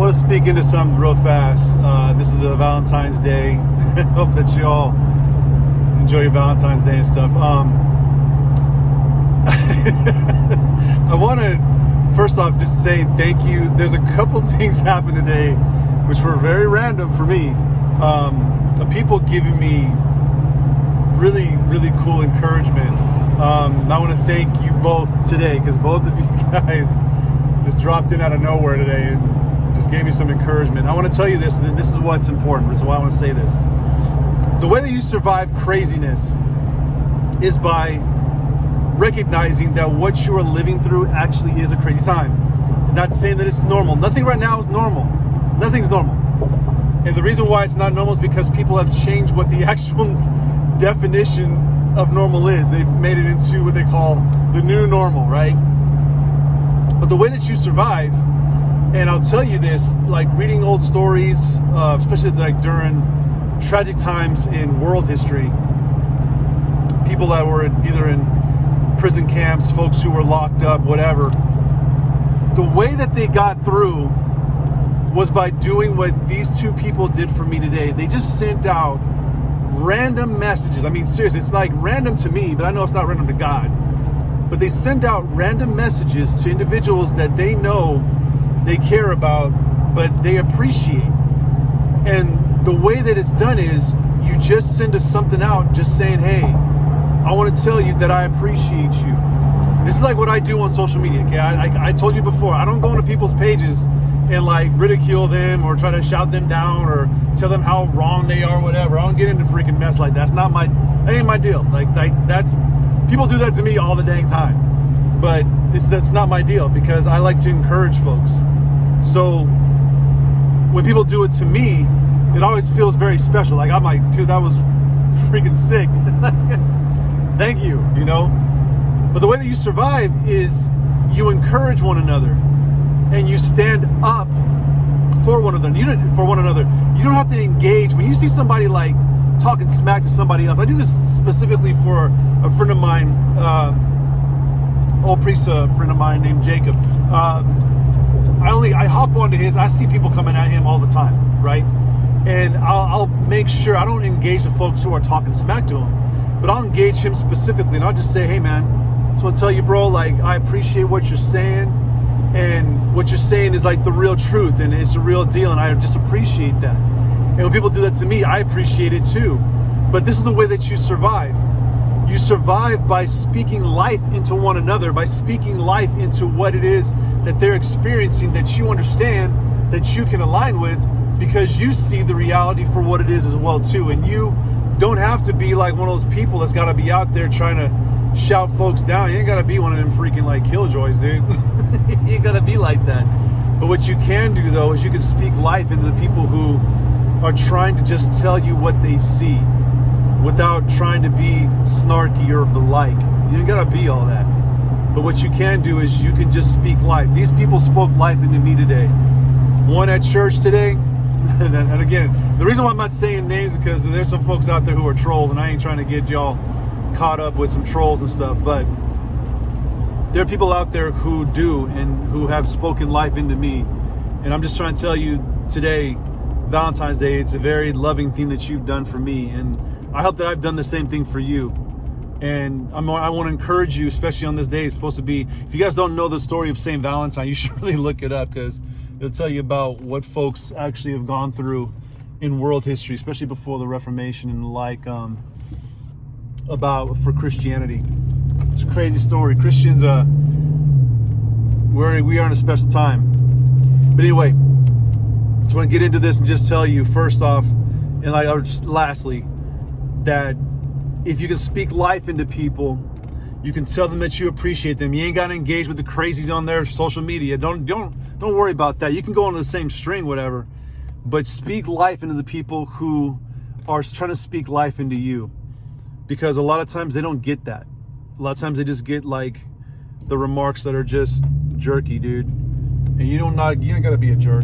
want to speak into something real fast. This is a Valentine's Day. Hope that you all enjoy your Valentine's Day and stuff. I want to first off just say thank you. There's a couple things happened today which were very random for me. People giving me really cool encouragement. I want to thank you both today, because both of you guys just dropped in out of nowhere today and just gave me some encouragement. I want to tell you this, and this is what's important. This is why I want to say this. The way that you survive craziness is by recognizing that what you are living through actually is a crazy time. I'm not saying that it's normal. Nothing right now is normal. Nothing's normal. And the reason why it's not normal is because people have changed what the actual definition of normal is. They've made it into what they call the new normal, right? But the way that you survive, and I'll tell you this, like reading old stories, especially like during tragic times in world history, people that were either in prison camps, folks who were locked up, whatever, the way that they got through was by doing what these two people did for me today. They just sent out random messages. I mean, seriously, it's like random to me, but I know it's not random to God. But they send out random messages to individuals that they know they care about, but they appreciate. And the way that it's done is you just send us something out just saying, hey, I want to tell you that I appreciate you. This is like what I do on social media, okay? I told you before, I don't go into people's pages and like ridicule them or try to shout them down or tell them how wrong they are, whatever. I don't get into freaking mess like that. That ain't my deal. Like that's, people do that to me all the dang time. But that's not my deal, because I like to encourage folks. So when people do it to me, it always feels very special. Like I'm like, dude, that was freaking sick. Thank you, you know? But the way that you survive is you encourage one another and you stand up for one another. You don't have to engage. When you see somebody like talking smack to somebody else, I do this specifically for a friend of mine, old priest friend of mine named Jacob. I hop onto I see people coming at him all the time, right? And I'll make sure I don't engage the folks who are talking smack to him, but I'll engage him specifically, and I'll just say, hey man, I just want to tell you, bro, like I appreciate what you're saying, and what you're saying is like the real truth, and it's a real deal, and I just appreciate that. And when people do that to me, I appreciate it too. But this is the way that you survive. You survive by speaking life into one another, by speaking life into what it is that they're experiencing, that you understand, that you can align with, because you see the reality for what it is as well too. And you don't have to be like one of those people that's got to be out there trying to shout folks down. You ain't got to be one of them freaking like killjoys, dude. You ain't got to be like that. But what you can do though is you can speak life into the people who are trying to just tell you what they see without trying to be snarky or the like. You ain't got to be all that. But what you can do is you can just speak life. These people spoke life into me today. One at church today. And again, the reason why I'm not saying names is because there's some folks out there who are trolls, and I ain't trying to get y'all caught up with some trolls and stuff. But there are people out there who do and who have spoken life into me. And I'm just trying to tell you today, Valentine's Day, it's a very loving thing that you've done for me. And I hope that I've done the same thing for you. And I want to encourage you, especially on this day. It's supposed to be, if you guys don't know the story of St. Valentine, you should really look it up, because it'll tell you about what folks actually have gone through in world history, especially before the Reformation and the like, about for Christianity. It's a crazy story. Christians, we are in a special time. But anyway, just want to get into this and just tell you first off, and lastly, that if you can speak life into people, you can tell them that you appreciate them. You ain't got to engage with the crazies on their social media. Don't worry about that. You can go on the same string, whatever, but speak life into the people who are trying to speak life into you, because a lot of times they don't get that. A lot of times they just get like the remarks that are just jerky, dude. And you ain't got to be a jerk.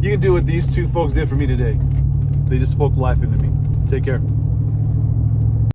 You can do what these two folks did for me today. They just spoke life into me. Take care.